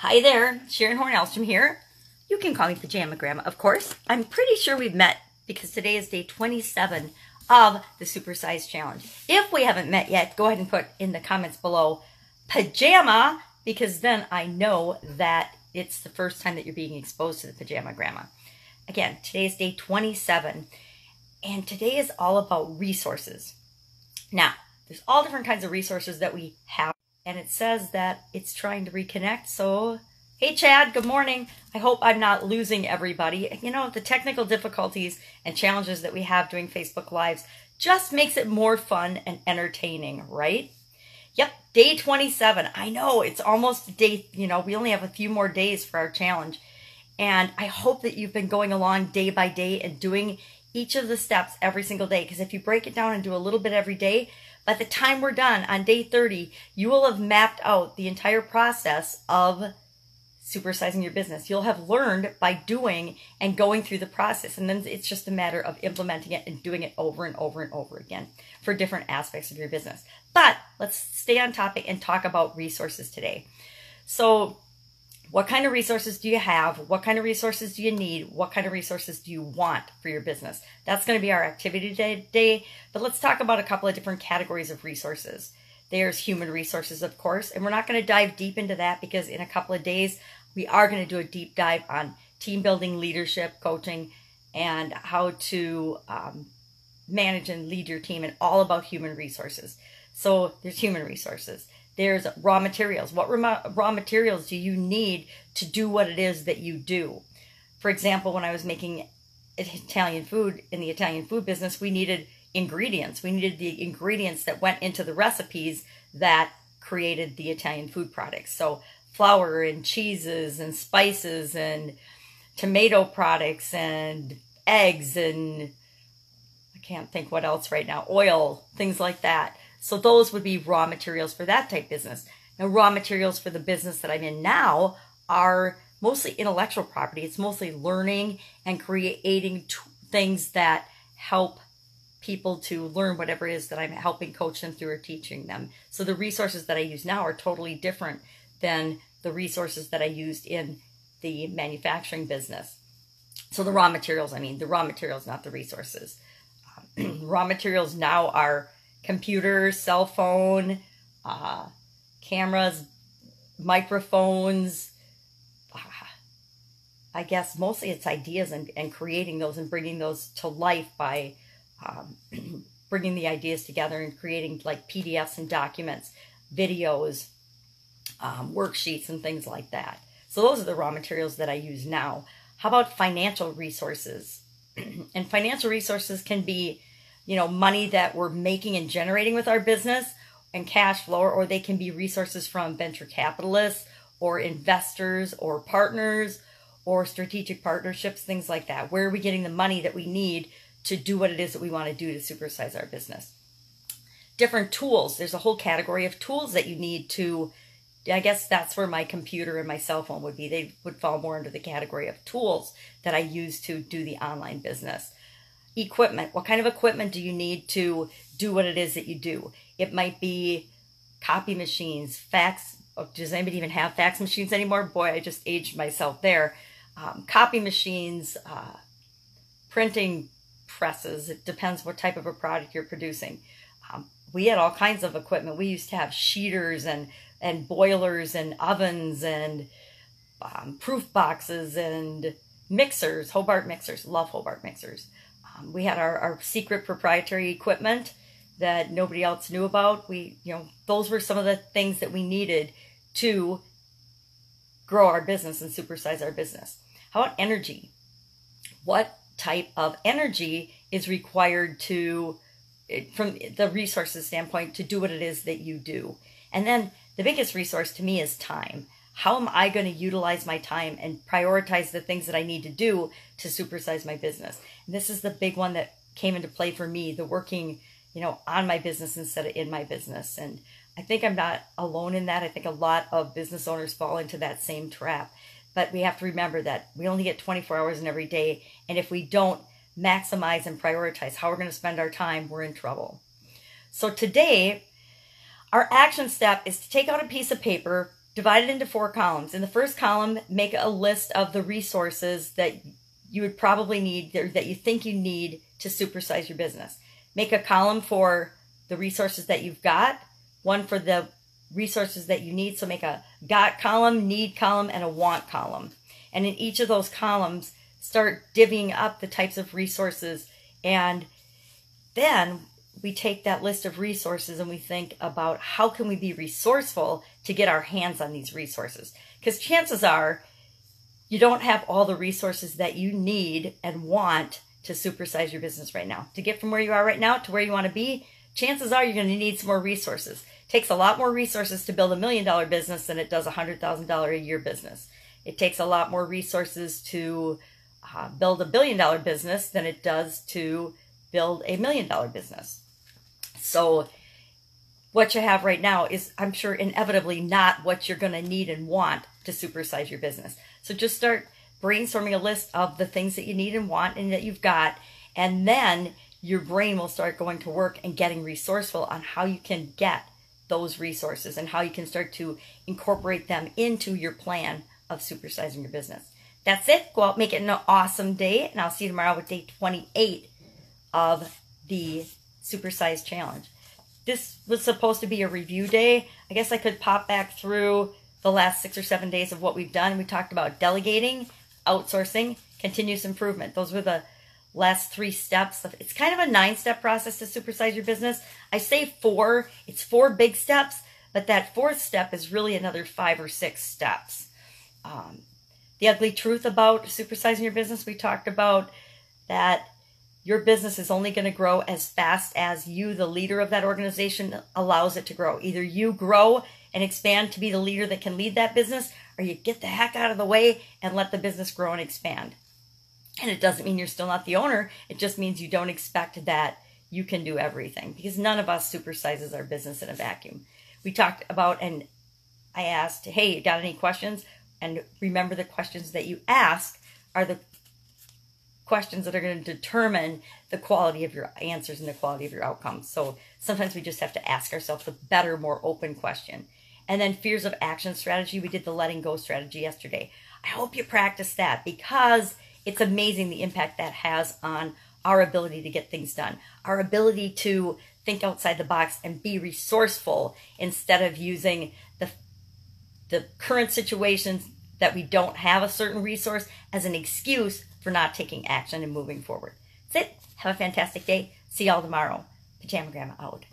Hi there, Sharon Horne-Ellstrom here. You can call me Pajama Grandma, of course. I'm pretty sure we've met because today is day 27 of the Supersize Challenge. If we haven't met yet, go ahead and put in the comments below pajama, because then I know that it's the first time that you're being exposed to the Pajama Grandma. Again, today is day 27, and today is all about resources. Now, there's all different kinds of resources that we have. And it says that it's trying to reconnect. So, hey Chad, good morning. I hope I'm not losing everybody. You know, the technical difficulties and challenges that we have doing Facebook Lives just makes it more fun and entertaining, right? Yep, day 27. I know, it's almost day, we only have a few more days for our challenge. And I hope that you've been going along day by day and doing each of the steps every single day. Because if you break it down and do a little bit every day, by the time we're done on day 30, you will have mapped out the entire process of supersizing your business. You'll have learned by doing and going through the process. And then it's just a matter of implementing it and doing it over and over and over again for different aspects of your business. But let's stay on topic and talk about resources today. So, what kind of resources do you have? What kind of resources do you need? What kind of resources do you want for your business? That's going to be our activity today. But let's talk about a couple of different categories of resources. There's human resources, of course, and we're not going to dive deep into that because in a couple of days, we are going to do a deep dive on team building, leadership, coaching, and how to manage and lead your team, and all about human resources. So there's human resources. There's raw materials. What raw materials do you need to do what it is that you do? For example, when I was making Italian food in the Italian food business, we needed ingredients. We needed the ingredients that went into the recipes that created the Italian food products. So flour and cheeses and spices and tomato products and eggs and I can't think what else right now, oil, things like that. So those would be raw materials for that type business. Now, raw materials for the business that I'm in now are mostly intellectual property. It's mostly learning and creating things that help people to learn whatever it is that I'm helping coach them through or teaching them. So the resources that I use now are totally different than the resources that I used in the manufacturing business. So the raw materials, not the resources. Raw materials now are computer, cell phone, cameras, microphones. I guess mostly it's ideas and creating those and bringing those to life by bringing the ideas together and creating like PDFs and documents, videos, worksheets and things like that. So those are the raw materials that I use now. How about financial resources? And financial resources can be money that we're making and generating with our business and cash flow, or they can be resources from venture capitalists or investors or partners or strategic partnerships, things like that. Where are we getting the money that we need to do what it is that we want to do to supersize our business? Different tools. There's a whole category of tools that you need to, I guess that's where my computer and my cell phone would be. They would fall more under the category of tools that I use to do the online business. Equipment. What kind of equipment do you need to do what it is that you do? It might be copy machines, fax. Does anybody even have fax machines anymore? Boy, I just aged myself there. Copy machines, printing presses. It depends what type of a product you're producing. We had all kinds of equipment. We used to have sheeters and boilers and ovens and proof boxes and mixers, Hobart mixers. Love Hobart mixers. We had our secret proprietary equipment that nobody else knew about. Those were some of the things that we needed to grow our business and supersize our business. How about energy? What type of energy is required from the resources standpoint, to do what it is that you do? And then the biggest resource to me is time. How am I going to utilize my time and prioritize the things that I need to do to supersize my business? And this is the big one that came into play for me, the working, on my business instead of in my business. And I think I'm not alone in that. I think a lot of business owners fall into that same trap. But we have to remember that we only get 24 hours in every day. And if we don't maximize and prioritize how we're going to spend our time, we're in trouble. So today, our action step is to take out a piece of paper, divide it into 4 columns. In the first column, make a list of the resources that you would probably need, or that you think you need to supersize your business. Make a column for the resources that you've got, one for the resources that you need. So make a got column, need column, and a want column. And in each of those columns, start divvying up the types of resources. And then we take that list of resources and we think about how can we be resourceful to get our hands on these resources. Because chances are you don't have all the resources that you need and want to supersize your business right now. To get from where you are right now to where you want to be, chances are you're going to need some more resources. It takes a lot more resources to build $1 million business than it does a $100,000 a year business. It takes a lot more resources to build $1 billion business than it does to build $1 million business. So what you have right now is, I'm sure, inevitably not what you're going to need and want to supersize your business. So just start brainstorming a list of the things that you need and want and that you've got, and then your brain will start going to work and getting resourceful on how you can get those resources and how you can start to incorporate them into your plan of supersizing your business. That's it. Go out, make it an awesome day, and I'll see you tomorrow with day 28 of the Supersize Challenge. This was supposed to be a review day. I guess I could pop back through the last 6 or 7 days of what we've done. We talked about delegating, outsourcing, continuous improvement. Those were the last 3 steps. It's kind of a 9-step process to supersize your business. I say 4. It's 4 big steps, but that 4th step is really another 5 or 6 steps. The ugly truth about supersizing your business, we talked about that your business is only going to grow as fast as you, the leader of that organization, allows it to grow. Either you grow and expand to be the leader that can lead that business, or you get the heck out of the way and let the business grow and expand. And it doesn't mean you're still not the owner. It just means you don't expect that you can do everything, because none of us supersizes our business in a vacuum. We talked about, and I asked, hey, you got any questions? And remember, the questions that you ask are the questions that are going to determine the quality of your answers and the quality of your outcomes. So sometimes we just have to ask ourselves a better, more open question. And then fears of action strategy. We did the letting go strategy yesterday. I hope you practice that, because it's amazing the impact that has on our ability to get things done, our ability to think outside the box and be resourceful instead of using the current situations that we don't have a certain resource as an excuse for not taking action and moving forward. That's it. Have a fantastic day. See y'all tomorrow. Pajama Grandma out.